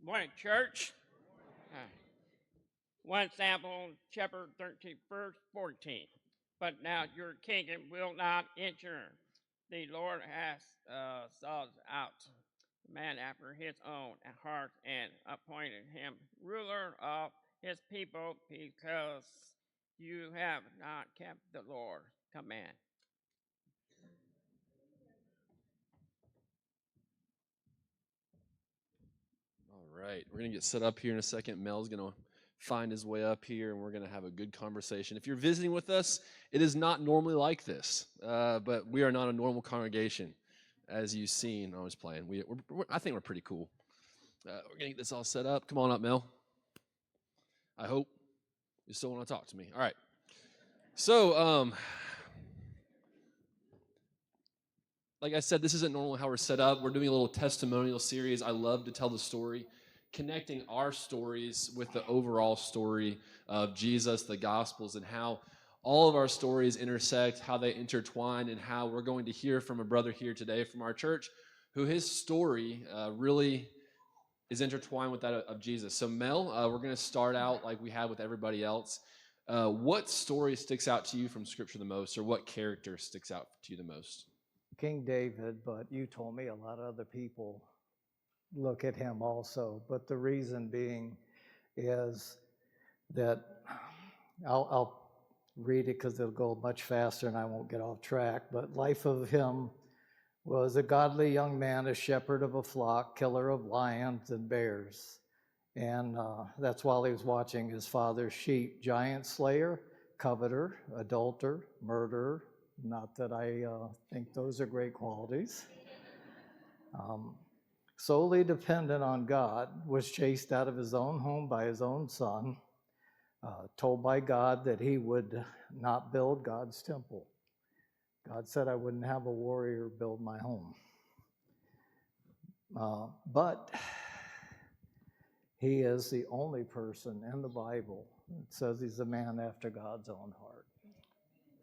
Morning, church. Uh, One sample, chapter 13, verse 14. But now your kingdom will not enter. The Lord has sought out a man after his own heart and appointed him ruler of his people because you have not kept the Lord's command. All right, we're going to get set up here in a second. Mel's going to find his way up here, and we're going to have a good conversation. If you're visiting with us, it is not normally like this, but we are not a normal congregation, as you've seen. I was playing. I think we're pretty cool. We're going to get this all set up. Come on up, Mel. I hope you still want to talk to me. All right. So, like I said, this isn't normally how we're set up. We're doing a little testimonial series. I love to tell the story, connecting our stories with the overall story of Jesus, the Gospels, and how all of our stories intersect, how they intertwine, and how we're going to hear from a brother here today from our church who his story really is intertwined with that of Jesus. So, Mel, we're going to start out like we have with everybody else. What story sticks out to you from Scripture the most, or what character sticks out to you the most? King David, but you told me a lot of other people look at him also. But the reason being is that I'll read it because it'll go much faster and I won't get off track. But life of him was a godly young man, a shepherd of a flock, killer of lions and bears. And that's while he was watching his father's sheep. Giant slayer, coveter, adulterer, murderer. Not that I think those are great qualities. Solely dependent on God, was chased out of his own home by his own son, told by God that he would not build God's temple. God said I wouldn't have a warrior build my home. But he is the only person in the Bible that says he's a man after God's own heart.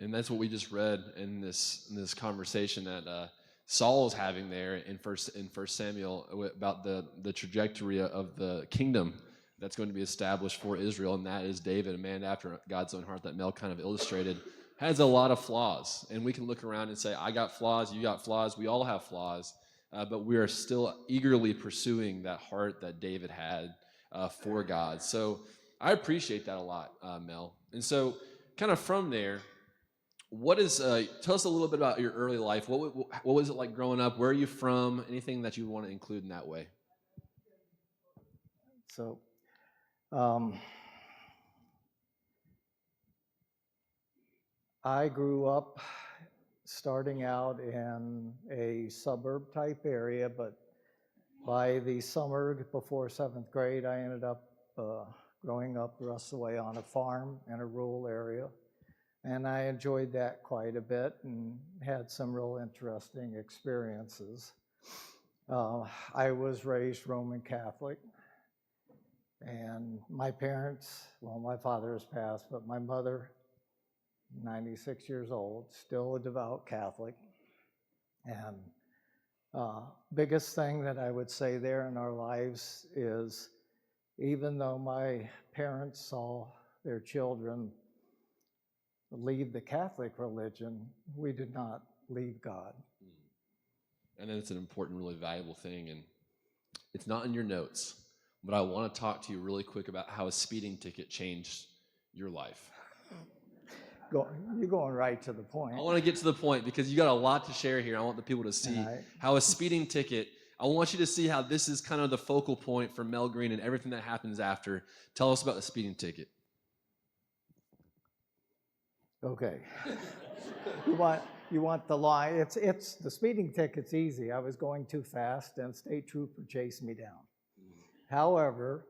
And that's what we just read in this conversation that Saul is having there in First Samuel about the trajectory of the kingdom that's going to be established for Israel, and that is David, a man after God's own heart that Mel kind of illustrated, has a lot of flaws. And we can look around and say, I got flaws, you got flaws, we all have flaws, but we are still eagerly pursuing that heart that David had for God. So I appreciate that a lot, Mel. And so kind of from there, tell us a little bit about your early life. What was it like growing up? Where are you from? Anything that you want to include in that way? So, I grew up starting out in a suburb type area, but by the summer before 7th grade, I ended up growing up the rest of the way on a farm in a rural area. And I enjoyed that quite a bit and had some real interesting experiences. I was raised Roman Catholic, and my parents, well, my father has passed, but my mother, 96 years old, still a devout Catholic. And biggest thing that I would say there in our lives is, even though my parents saw their children leave the Catholic religion, we did not leave God. And it's an important, really valuable thing. And it's not in your notes, but I want to talk to you really quick about how a speeding ticket changed your life. You're going right to the point. I want to get to the point because you got a lot to share here. I want the people to see how a speeding ticket, I want you to see how this is kind of the focal point for Mel Green and everything that happens after. Tell us about the speeding ticket. Okay. You want the lie? It's the speeding ticket's easy. I was going too fast and a state trooper chased me down. However,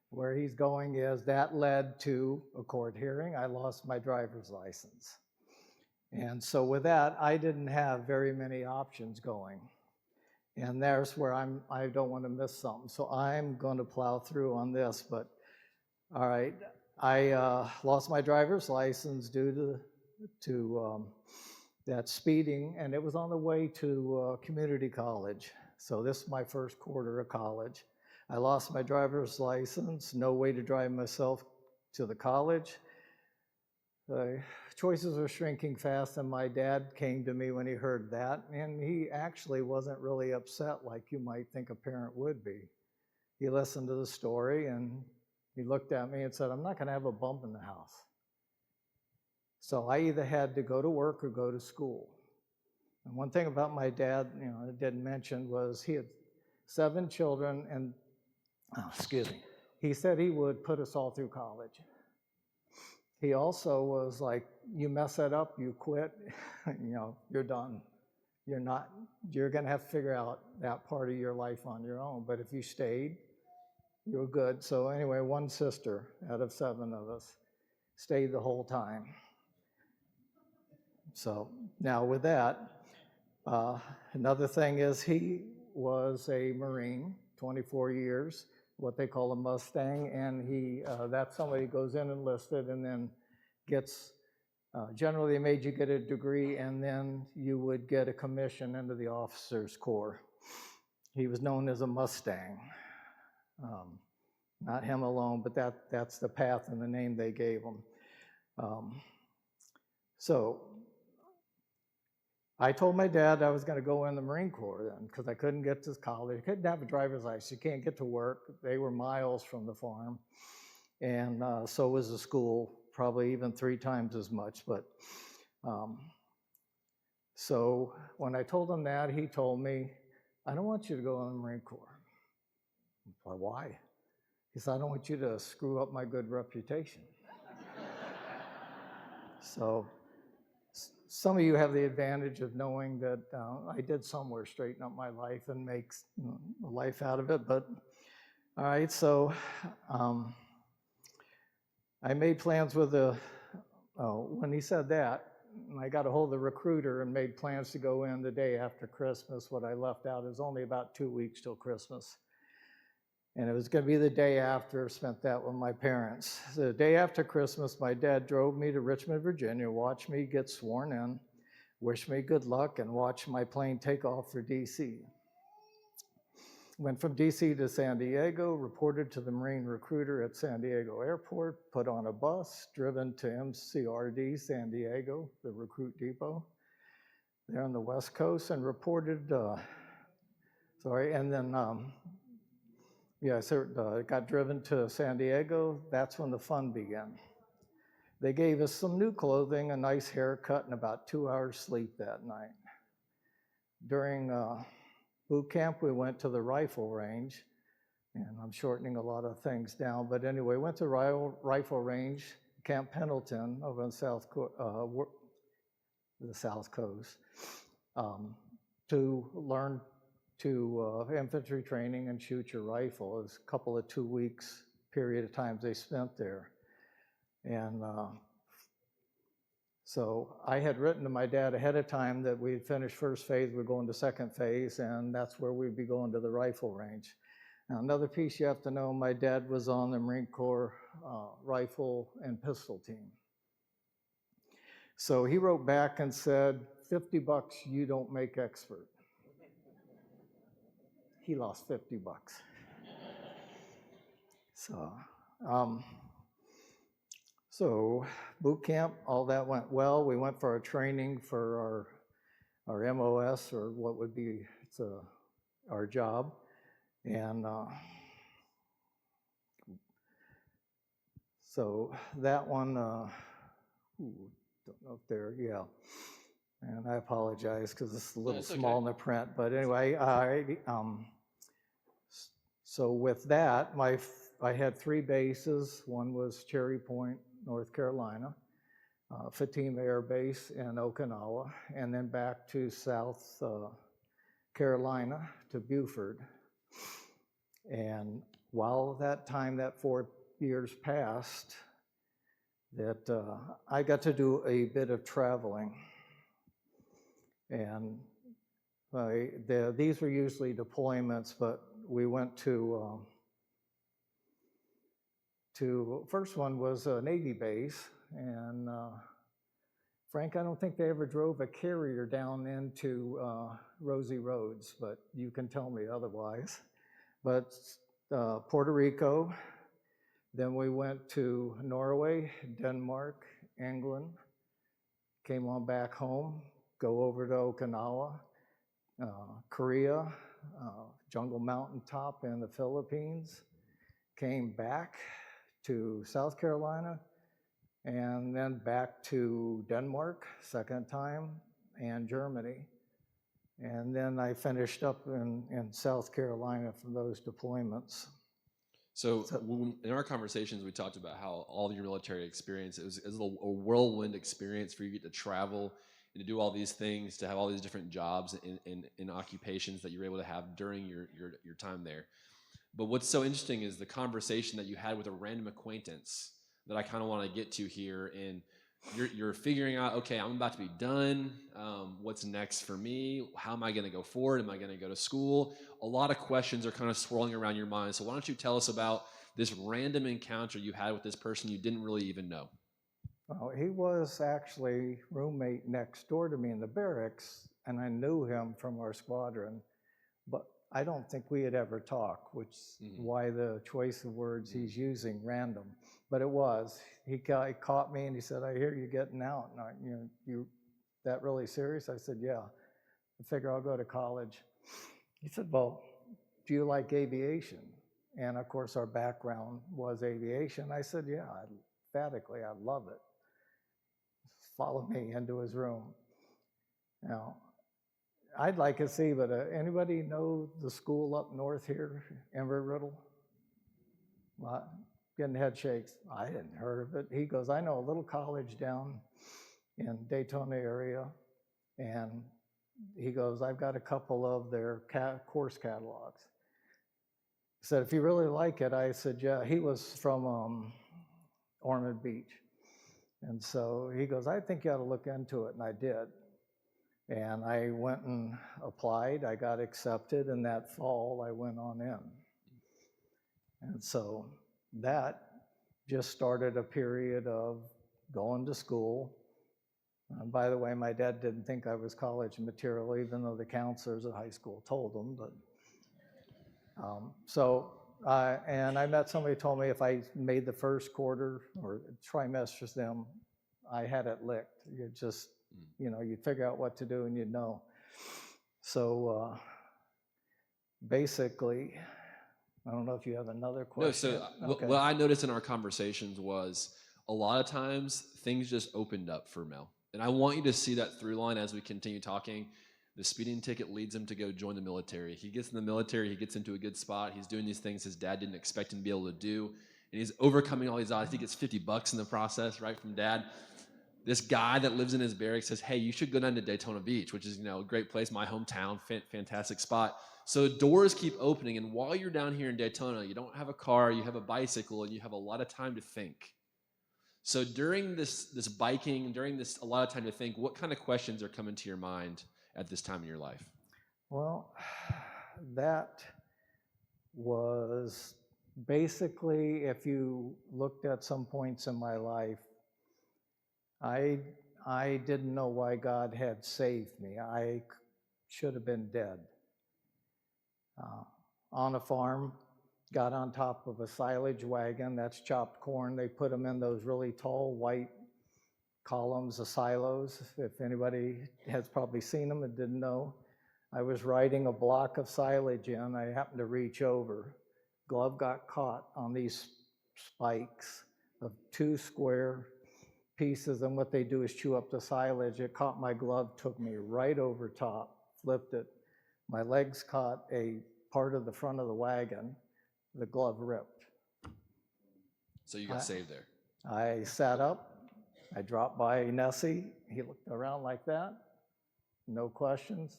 where he's going is that led to a court hearing. I lost my driver's license. And so with that, I didn't have very many options going. And there's where I don't want to miss something. So I'm going to plow through on this, but all right. I lost my driver's license due to that speeding, and it was on the way to community college. So this is my first quarter of college. I lost my driver's license, no way to drive myself to the college. The choices were shrinking fast, and my dad came to me when he heard that, and he actually wasn't really upset like you might think a parent would be. He listened to the story, and he looked at me and said, I'm not going to have a bump in the house. So I either had to go to work or go to school. And one thing about my dad, I didn't mention, was he had 7 children, and he said he would put us all through college. He also was like, you mess that up, you quit, you're done. You're going to have to figure out that part of your life on your own. But if you stayed, you were good. So anyway, 1 sister out of 7 of us stayed the whole time. So now with that, another thing is he was a Marine, 24 years, what they call a Mustang, and that's somebody who goes in enlisted and then gets, generally they made you get a degree and then you would get a commission into the officers' corps. He was known as a Mustang. Not him alone, but that's the path and the name they gave him. So I told my dad I was going to go in the Marine Corps then because I couldn't get to college. I couldn't have a driver's license. You can't get to work. They were miles from the farm. And so was the school, probably even 3 times as much. But so when I told him that, he told me, I don't want you to go in the Marine Corps. I said, why? He said, I don't want you to screw up my good reputation. So some of you have the advantage of knowing that I did somewhere straighten up my life and make a life out of it. But all right, so I made plans with when he said that, I got a hold of the recruiter and made plans to go in the day after Christmas. What I left out is only about 2 weeks till Christmas. And it was going to be the day after, spent that with my parents. The day after Christmas, my dad drove me to Richmond, Virginia, watched me get sworn in, wished me good luck, and watched my plane take off for D.C. Went from D.C. to San Diego, reported to the Marine recruiter at San Diego Airport, put on a bus, driven to MCRD San Diego, the recruit depot, there on the West Coast, and reported, and then got driven to San Diego. That's when the fun began. They gave us some new clothing, a nice haircut, and about 2 hours sleep that night. During boot camp, we went to the rifle range, and I'm shortening a lot of things down, but anyway, went to rifle range, Camp Pendleton over on the South Coast, to learn to infantry training and shoot your rifle. It was a couple of 2 weeks period of times they spent there. And so I had written to my dad ahead of time that we'd finished first phase, we're going to second phase, and that's where we'd be going to the rifle range. Now, another piece you have to know, my dad was on the Marine Corps rifle and pistol team. So he wrote back and said, $50 you don't make expert. He lost $50. So boot camp, all that went well. We went for our training for our MOS, or what would be our job. And so that one, don't know if they're, yeah. And I apologize because it's a little small in the print. But anyway, so with that, I had 3 bases. One was Cherry Point, North Carolina, Fatima Air Base in Okinawa, and then back to South Carolina to Beaufort. And while that 4 years passed, that I got to do a bit of traveling. And these were usually deployments, but we went to first one was a Navy base, and Frank, I don't think they ever drove a carrier down into Rosie Roads, but you can tell me otherwise. But Puerto Rico. Then we went to Norway, Denmark, England, came on back home, go over to Okinawa, Korea, Jungle Mountaintop in the Philippines, came back to South Carolina, and then back to Denmark, second time, and Germany. And then I finished up in South Carolina from those deployments. So in our conversations, we talked about how all of your military experience, it was a whirlwind experience for you to get to travel and to do all these things, to have all these different jobs and occupations that you were able to have during your time there. But what's so interesting is the conversation that you had with a random acquaintance that I kind of want to get to here. And you're figuring out, okay, I'm about to be done. What's next for me? How am I going to go forward? Am I going to go to school? A lot of questions are kind of swirling around your mind. So why don't you tell us about this random encounter you had with this person you didn't really even know? Well, he was actually roommate next door to me in the barracks, and I knew him from our squadron, but I don't think we had ever talked, which is why the choice of words he's using, random. But it was. He caught me and he said, "I hear you getting out. And you that really serious?" I said, "Yeah. I figure I'll go to college." He said, "Well, do you like aviation?" And of course, our background was aviation. I said, "Yeah, emphatically, I love it." Follow me into his room. Now, I'd like to see, but anybody know the school up north here, Embry-Riddle? Well, getting head shakes. I hadn't heard of it. He goes, "I know a little college down in Daytona area," and he goes, "I've got a couple of their course catalogs." He said, "If you really like it," I said, "Yeah." He was from Ormond Beach. And so he goes, "I think you ought to look into it." And I did. And I went and applied. I got accepted. And that fall, I went on in. And so that just started a period of going to school. And by the way, my dad didn't think I was college material, even though the counselors at high school told him. But and I met somebody who told me if I made the first quarter or trimesters them, I had it licked. You just, you'd figure out what to do and you'd know. So basically, I don't know if you have another question. No, so Okay. what I noticed in our conversations was a lot of times things just opened up for Mel. And I want you to see that through line as we continue talking. The speeding ticket leads him to go join the military. He gets in the military, he gets into a good spot. He's doing these things his dad didn't expect him to be able to do. And he's overcoming all these odds. He gets $50 in the process, right, from dad. This guy that lives in his barracks says, "Hey, you should go down to Daytona Beach," which is, a great place, my hometown, fantastic spot. So doors keep opening. And while you're down here in Daytona, you don't have a car, you have a bicycle, and you have a lot of time to think. So during this biking, during this a lot of time to think, what kind of questions are coming to your mind at this time in your life? Well, that was basically, if you looked at some points in my life, I didn't know why God had saved me. I should have been dead. On a farm, got on top of a silage wagon, that's chopped corn. They put them in those really tall white columns of silos. If anybody has probably seen them and didn't know, I was riding a block of silage in. I happened to reach over. Glove got caught on these spikes of 2 square pieces, and what they do is chew up the silage. It caught my glove, took me right over top, flipped it. My legs caught a part of the front of the wagon. The glove ripped. So you got saved there. I sat up. I dropped by Nessie. He looked around like that. No questions.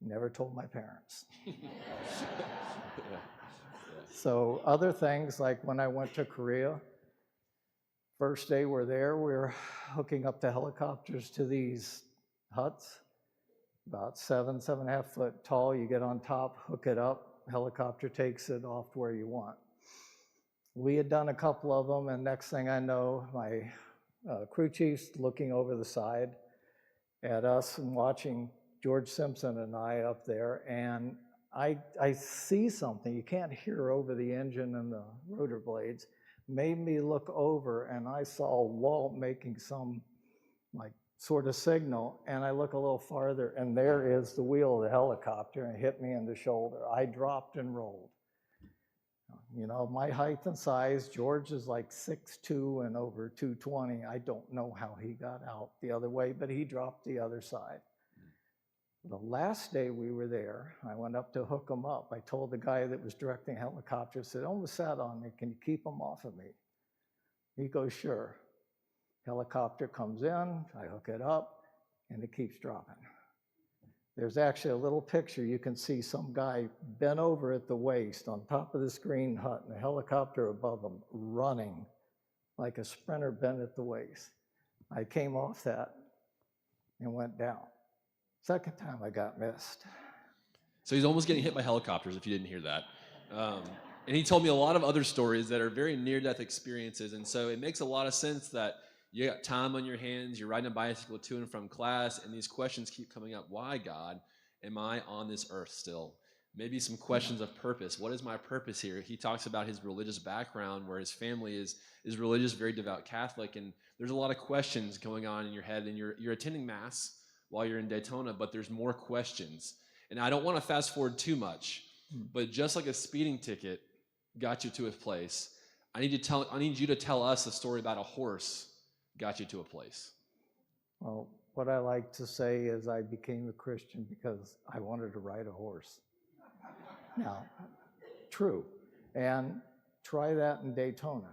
Never told my parents. So other things, like when I went to Korea, first day we're there, we're hooking up the helicopters to these huts, about 7.5 foot tall. You get on top, hook it up, helicopter takes it off to where you want. We had done a couple of them, and next thing I know, my crew chief's looking over the side at us and watching George Simpson and I up there, and I see something. You can't hear over the engine and the rotor blades. Made me look over, and I saw Walt making some like sort of signal, and I look a little farther, and there is the wheel of the helicopter, and it hit me in the shoulder. I dropped and rolled. You know, my height and size, George is like 6'2" and over 220. I don't know how he got out the other way, but he dropped the other side. The last day we were there, I went up to hook him up. I told the guy that was directing helicopters, said, almost sat on me, can you keep him off of me? He goes, sure. Helicopter comes in, I hook it up, and it keeps dropping. There's actually a little picture. You can see some guy bent over at the waist on top of this green hut and a helicopter above him running like a sprinter bent at the waist. I came off that and went down. Second time I got missed. So he's almost getting hit by helicopters, if you didn't hear that. And he told me a lot of other stories that are very near-death experiences. And so it makes a lot of sense that you got time on your hands, you're riding a bicycle to and from class, and these questions keep coming up. Why, God, am I on this earth still? Maybe some questions of purpose. What is my purpose here? He talks about his religious background, where his family is religious, very devout Catholic, and there's a lot of questions going on in your head, and you're attending Mass while you're in Daytona, but there's more questions. And I don't want to fast forward too much, but just like a speeding ticket got you to a place, I need you to tell us a story about a horse got you to a place. Well, what I like to say is I became a Christian because I wanted to ride a horse. Now, true. And try that in Daytona.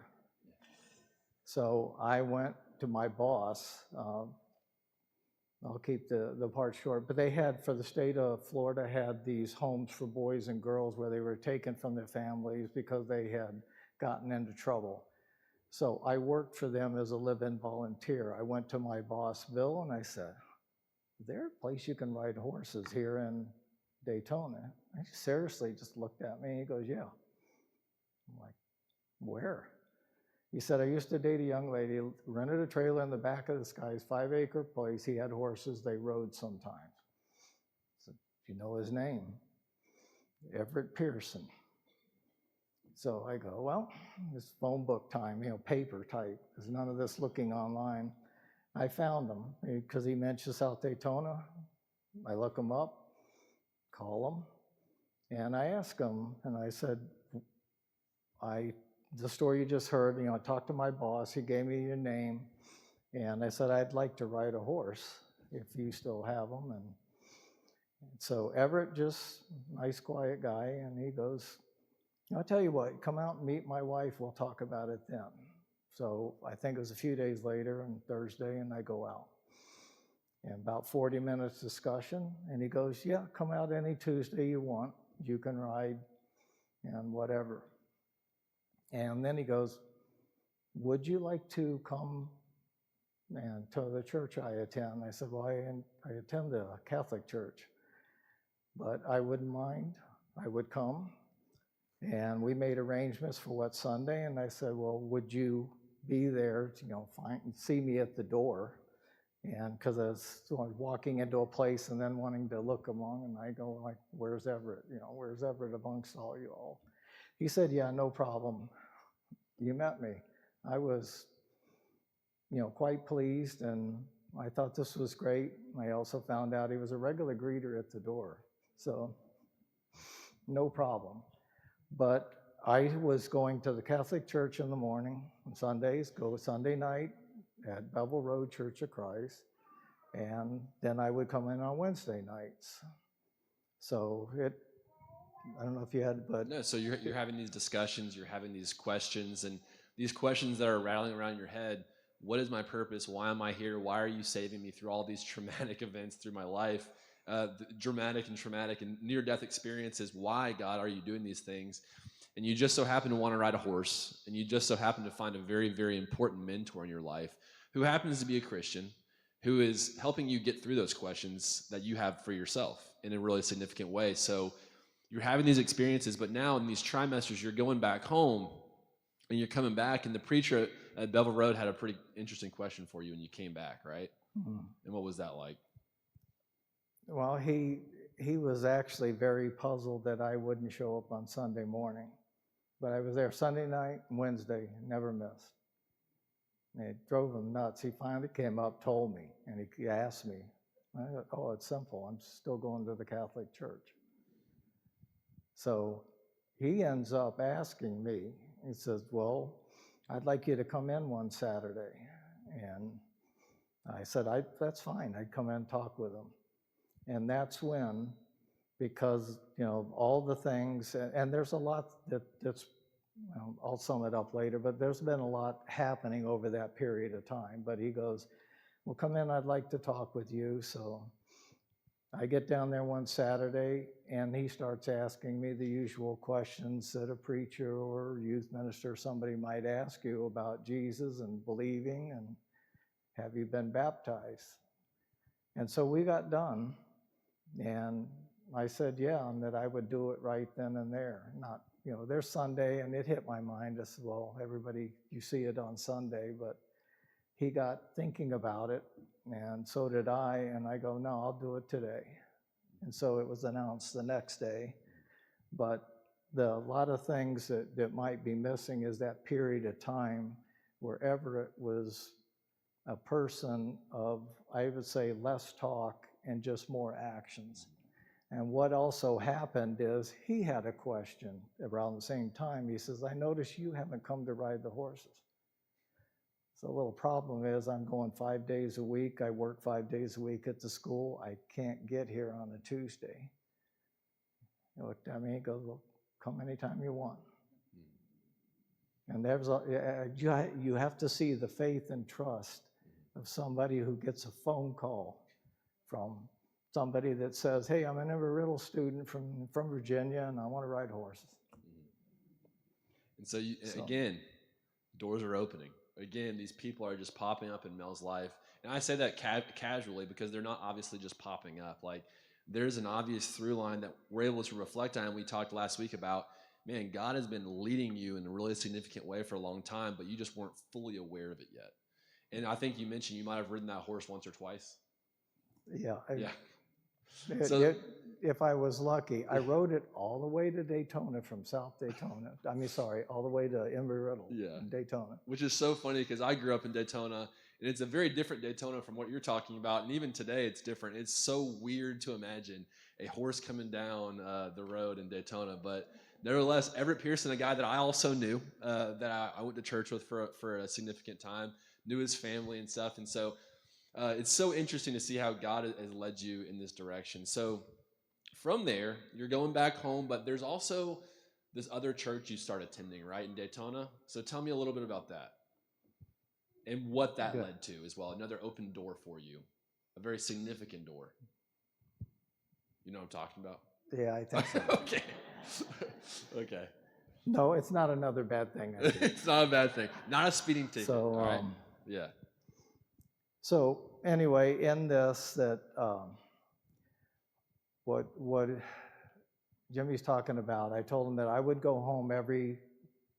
So I went to my boss. I'll keep the part short, but they had, for the state of Florida, had these homes for boys and girls where they were taken from their families because they had gotten into trouble. So I worked for them as a live-in volunteer. I went to my boss, Bill, and I said, is there a place you can ride horses here in Daytona? And he seriously just looked at me and he goes, yeah. I'm like, where? He said, I used to date a young lady, rented a trailer in the back of this guy's 5-acre place. He had horses, they rode sometimes. I said, do you know his name? Everett Pearson. So I go, well, it's phone book time, paper type. There's none of this looking online. I found him because he mentioned South Daytona. I look him up, call him, and I ask him, and I said, the story you just heard, I talked to my boss, he gave me your name, and I said, I'd like to ride a horse if you still have them. And so Everett, just nice, quiet guy, and he goes, I'll tell you what, come out and meet my wife, we'll talk about it then. So I think it was a few days later, on Thursday, and I go out. And about 40 minutes discussion, and he goes, yeah, come out any Tuesday you want, you can ride, and whatever. And then he goes, would you like to come and to the church I attend? I said, well, I attend a Catholic church, but I wouldn't mind, I would come. And we made arrangements for what Sunday, and I said, well, would you be there to, see me at the door? And because I was walking into a place and then wanting to look along, and I go like, where's Everett? Where's Everett amongst all you all? He said, yeah, no problem. You met me. I was, quite pleased, and I thought this was great. I also found out he was a regular greeter at the door, so no problem. But I was going to the Catholic Church in the morning on Sundays, go Sunday night at Bevel Road Church of Christ, and then I would come in on Wednesday nights. So I don't know if you had, but... No, so you're having these discussions, you're having these questions, and these questions that are rattling around your head. What is my purpose? Why am I here? Why are you saving me through all these traumatic events through my life? Dramatic and traumatic and near-death experiences. Why, God, are you doing these things? And you just so happen to want to ride a horse, and you just so happen to find a very, very important mentor in your life who happens to be a Christian, who is helping you get through those questions that you have for yourself in a really significant way. So you're having these experiences, but now in these trimesters, you're going back home, and you're coming back, and the preacher at Bevel Road had a pretty interesting question for you, and you came back, right? Mm-hmm. And what was that like? Well, he was actually very puzzled that I wouldn't show up on Sunday morning. But I was there Sunday night and Wednesday, never missed. And it drove him nuts. He finally came up, told me, and he asked me. I said, oh, it's simple. I'm still going to the Catholic Church. So he ends up asking me, he says, well, I'd like you to come in one Saturday. And I said, that's fine. I'd come in and talk with him. And that's when, because, all the things, and there's a lot that's, I'll sum it up later, but there's been a lot happening over that period of time. But he goes, well, come in, I'd like to talk with you. So I get down there one Saturday, and he starts asking me the usual questions that a preacher or youth minister or somebody might ask you about Jesus and believing, and have you been baptized? And so we got done, and I said, yeah, and that I would do it right then and there. Not, there's Sunday, and it hit my mind. I said, well, everybody, you see it on Sunday, but he got thinking about it, and so did I, and I go, no, I'll do it today. And so it was announced the next day. But a lot of things that might be missing is that period of time where Everett was a person of, I would say, less talk and just more actions. And what also happened is he had a question around the same time. He says, I notice you haven't come to ride the horses. So the little problem is I'm going 5 days a week. I work 5 days a week at the school. I can't get here on a Tuesday. He looked at me, he goes, well, come anytime you want. And you have to see the faith and trust of somebody who gets a phone call from somebody that says, hey, I'm an Embry-Riddle student from Virginia, and I want to ride horses. And so, again, doors are opening. Again, these people are just popping up in Mel's life. And I say that casually because they're not obviously just popping up. Like, there's an obvious through line that we're able to reflect on. We talked last week about, man, God has been leading you in a really significant way for a long time, but you just weren't fully aware of it yet. And I think you mentioned you might have ridden that horse once or twice. Yeah. So, if I was lucky, I rode it all the way to Daytona from South Daytona. All the way to Embry-Riddle in Daytona. Which is so funny because I grew up in Daytona, and it's a very different Daytona from what you're talking about. And even today, it's different. It's so weird to imagine a horse coming down the road in Daytona. But nevertheless, Everett Pearson, a guy that I also knew, that I went to church with for a significant time, knew his family and stuff. And so it's so interesting to see how God has led you in this direction. So from there, you're going back home, but there's also this other church you start attending, right, in Daytona. So tell me a little bit about that and what that led to as well. Another open door for you, a very significant door. You know what I'm talking about? Yeah, I think so. Okay. Okay. No, it's not another bad thing. It's not a bad thing. Not a speeding ticket. So, all right. Yeah. So anyway, in this, what Jimmy's talking about, I told him that I would go home every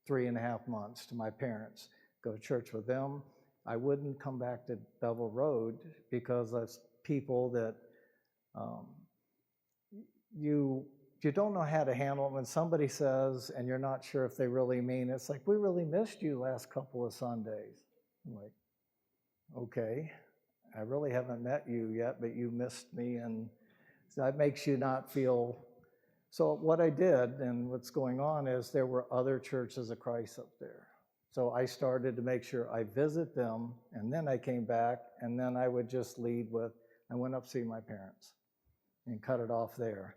3.5 months to my parents, go to church with them. I wouldn't come back to Bevel Road because that's people that you don't know how to handle it when somebody says, and you're not sure if they really mean it. It's like, we really missed you last couple of Sundays. I'm like, okay, I really haven't met you yet, but you missed me, and so that makes you not feel. So what I did, and what's going on is there were other churches of Christ up there. So I started to make sure I visit them, and then I came back, and then I would just lead with, I went up to see my parents and cut it off there.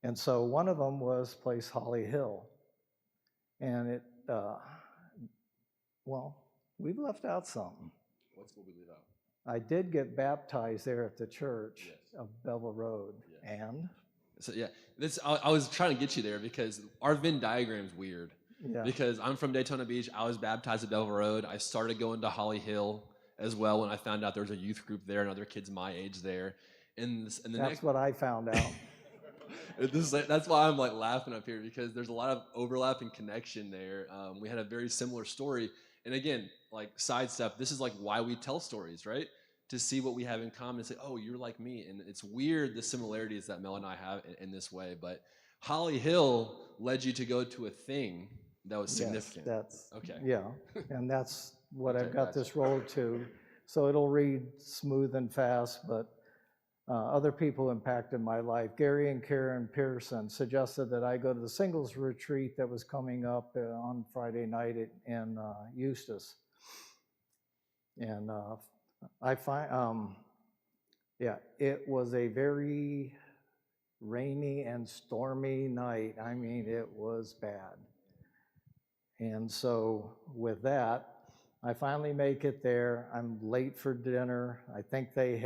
And so one of them was Place Holly Hill. And it, we've left out something. What's what we leave out? I did get baptized there at the church of Bevel Road. Yes. And? So yeah, I was trying to get you there because our Venn diagram's weird. Yeah. Because I'm from Daytona Beach. I was baptized at Bevel Road. I started going to Holly Hill as well when I found out there was a youth group there and other kids my age there. That's what I found out. That's why I'm like laughing up here because there's a lot of overlap and connection there. We had a very similar story. And again, like sidestep, this is like why we tell stories, right? to see what we have in common and say, oh, you're like me. And it's weird the similarities that Mel and I have in this way. But Holly Hill led you to go to a thing that was significant. Yes, that's, okay. yeah, and that's what Okay, I've got gotcha. this road to. So it'll read smooth and fast, but other people impacted my life. Gary and Karen Pearson suggested that I go to the singles retreat that was coming up on Friday night in Eustis. And I find, yeah, it was a very rainy and stormy night. I mean, it was bad. And so with that, I finally make it there. I'm late for dinner. I think they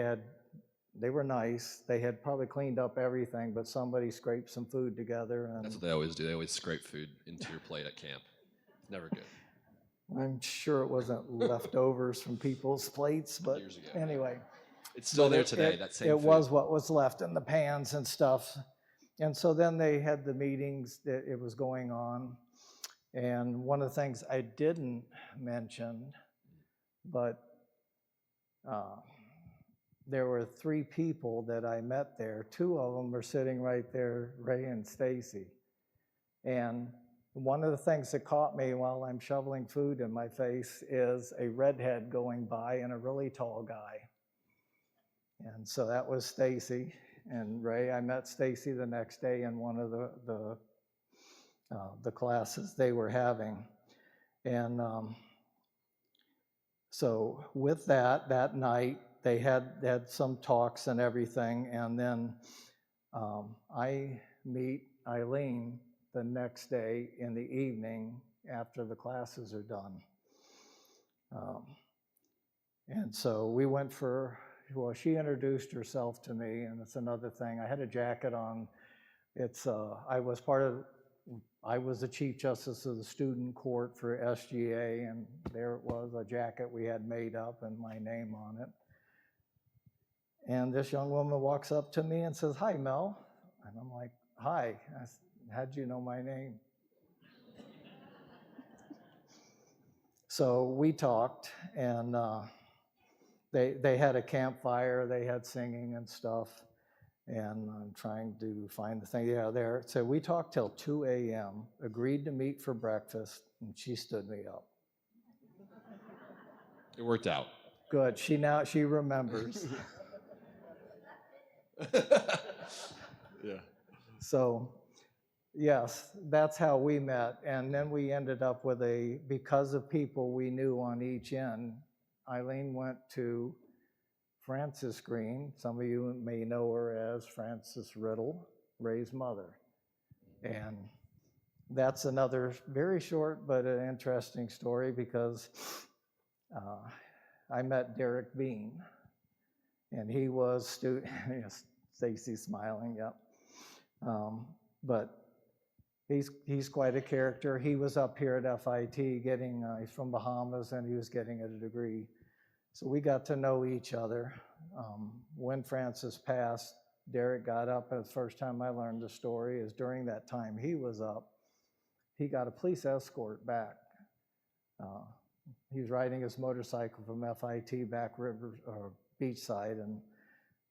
were nice. They had probably cleaned up everything, but somebody scraped some food together. And That's what they always do. They always scrape food into your plate at camp. It's never good. I'm sure it wasn't leftovers from people's plates, but Years ago. anyway. It's still there today, that same It food. was what was left in the pans and stuff. And so then they had the meetings that it was going on. And one of the things I didn't mention, but there were 3 people that I met there. 2 of them were sitting right there, Ray and Stacy. And one of the things that caught me while I'm shoveling food in my face is a redhead going by and a really tall guy. And so that was Stacy and Ray. I met Stacy the next day in one of the classes they were having. And so with that night, they had some talks and everything. And then I meet Eileen the next day in the evening after the classes are done. And so we went for, well, she introduced herself to me, and it's another thing. I had a jacket on. It's I was the Chief Justice of the Student Court for SGA, and there it was, a jacket we had made up and my name on it. And this young woman walks up to me and says, "Hi, Mel." And I'm like, "Hi." I said, "How'd you know my name?" So we talked, and they had a campfire, they had singing and stuff, and I'm trying to find the thing. Yeah, there. So we talked till 2 a.m., agreed to meet for breakfast, and she stood me up. It worked out. Good. She remembers. Yeah. So, yes, that's how we met. And then we ended up with because of people we knew on each end, Eileen went to Frances Green. Some of you may know her as Frances Riddle, Ray's mother. And that's another very short but an interesting story, because I met Derek Bean, and he was student. Stacy's smiling, yep. But he's quite a character. He was up here at FIT getting, he's from Bahamas, and he was getting a degree. So we got to know each other. When Frances passed, Derek got up, and the first time I learned the story is during that time he was up, he got a police escort back. He was riding his motorcycle from FIT back river or beachside, and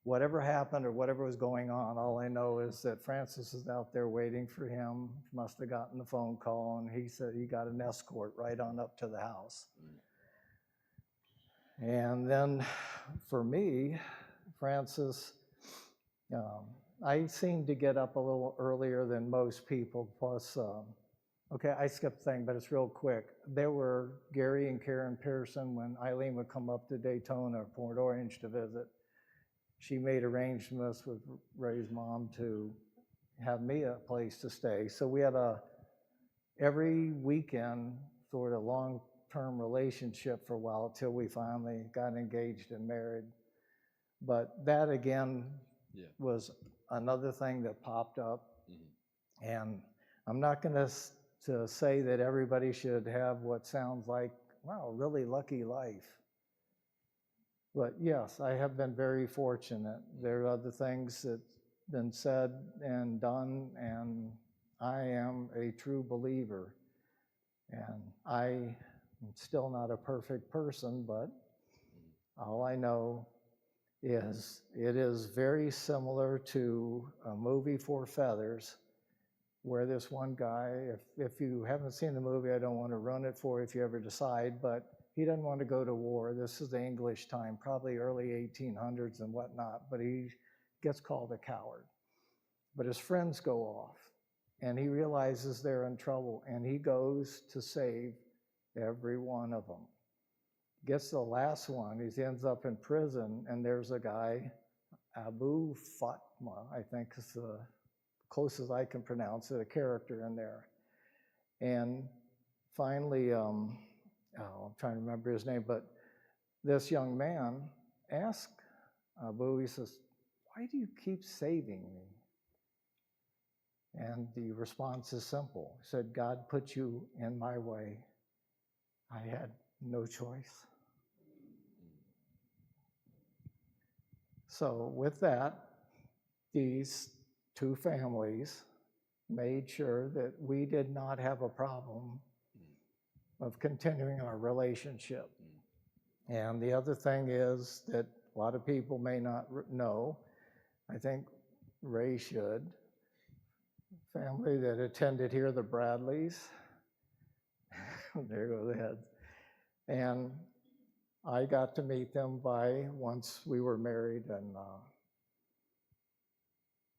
whatever happened or whatever was going on, all I know is that Frances is out there waiting for him, must have gotten the phone call, and he said he got an escort right on up to the house. And then for me, Frances, I seem to get up a little earlier than most people, plus, okay, I skipped a thing, but it's real quick. There were Gary and Karen Pearson when Eileen would come up to Daytona or Port Orange to visit. She made arrangements with Ray's mom to have me a place to stay. So we had every weekend sort of long-term relationship for a while till we finally got engaged and married. But that again was another thing that popped up. Mm-hmm. And I'm not going to say that everybody should have what sounds like, wow, really lucky life. But yes, I have been very fortunate. There are other things that's been said and done, and I am a true believer. And I am still not a perfect person, but all I know it is very similar to a movie Four Feathers, where this one guy, if you haven't seen the movie, I don't want to run it for you if you ever decide, but he doesn't want to go to war. This is the English time, probably early 1800s and whatnot, but he gets called a coward. But his friends go off, and he realizes they're in trouble, and he goes to save every one of them. Gets the last one, he ends up in prison, and there's a guy, Abu Fatma, I think is the closest I can pronounce it, a character in there. And finally, I'm trying to remember his name, but this young man asked Abu, he says, "Why do you keep saving me?" And the response is simple. He said, "God put you in my way. I had no choice." So with that, these two families made sure that we did not have a problem of continuing our relationship. And the other thing is that a lot of people may not know, I think Ray should, family that attended here, the Bradleys, there go the heads, and I got to meet them once we were married, and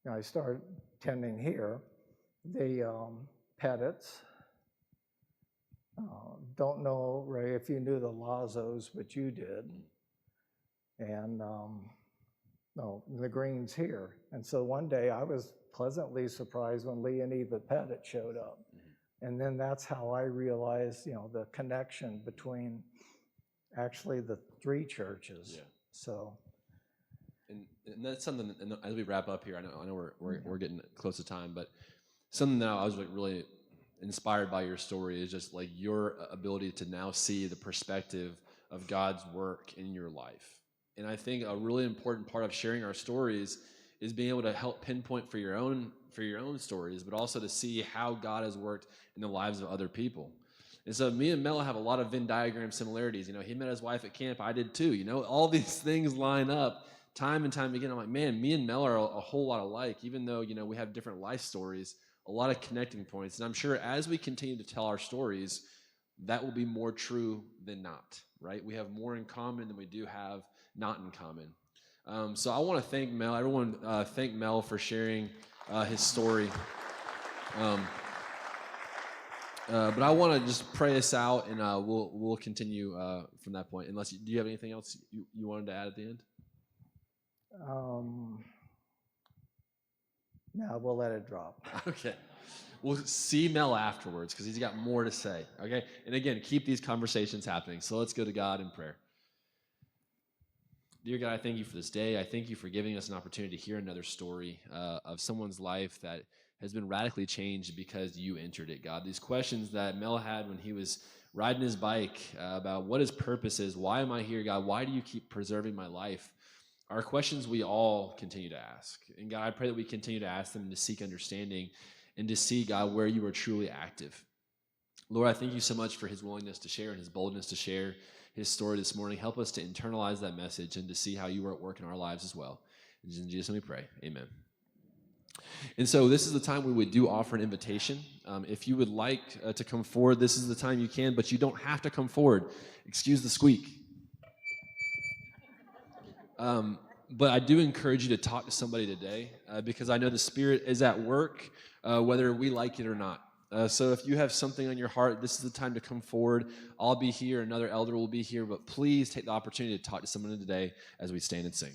I started attending here. The Pettits, don't know, Ray, if you knew the Lazos, but you did, and no, the Greens here. And so one day I was pleasantly surprised when Lee and Eva Pettit showed up. And then that's how I realized, the connection between actually the three churches. Yeah. So. And that's something, and as we wrap up here, I know we're getting close to time, but something that I was like really inspired by your story is just like your ability to now see the perspective of God's work in your life. And I think a really important part of sharing our stories is being able to help pinpoint for your own stories, but also to see how God has worked in the lives of other people. And so me and Mel have a lot of Venn diagram similarities. He met his wife at camp. I did too. All these things line up time and time again. I'm like, man, me and Mel are a whole lot alike, even though, we have different life stories, a lot of connecting points. And I'm sure as we continue to tell our stories, that will be more true than not, right? We have more in common than we do have not in common. So I want to thank Mel. Everyone thank Mel for sharing his story. But I want to just pray us out, and we'll continue from that point. Unless do you have anything else you wanted to add at the end? No, we'll let it drop. Okay. We'll see Mel afterwards because he's got more to say. Okay. And again, keep these conversations happening. So let's go to God in prayer. Dear God, I thank you for this day. I thank you for giving us an opportunity to hear another story of someone's life that has been radically changed because you entered it, God. These questions that Mel had when he was riding his bike about what his purpose is, why am I here, God? Why do you keep preserving my life? Are questions we all continue to ask. And God, I pray that we continue to ask them, to seek understanding and to see, God, where you are truly active. Lord, I thank you so much for his willingness to share and his boldness to share his story this morning. Help us to internalize that message and to see how you are at work in our lives as well. In Jesus' name we pray. Amen. And so this is the time we would offer an invitation. If you would like to come forward, this is the time you can, but you don't have to come forward. Excuse the squeak. But I do encourage you to talk to somebody today because I know the Spirit is at work, whether we like it or not. So if you have something on your heart, this is the time to come forward. I'll be here. Another elder will be here. But please take the opportunity to talk to someone today as we stand and sing.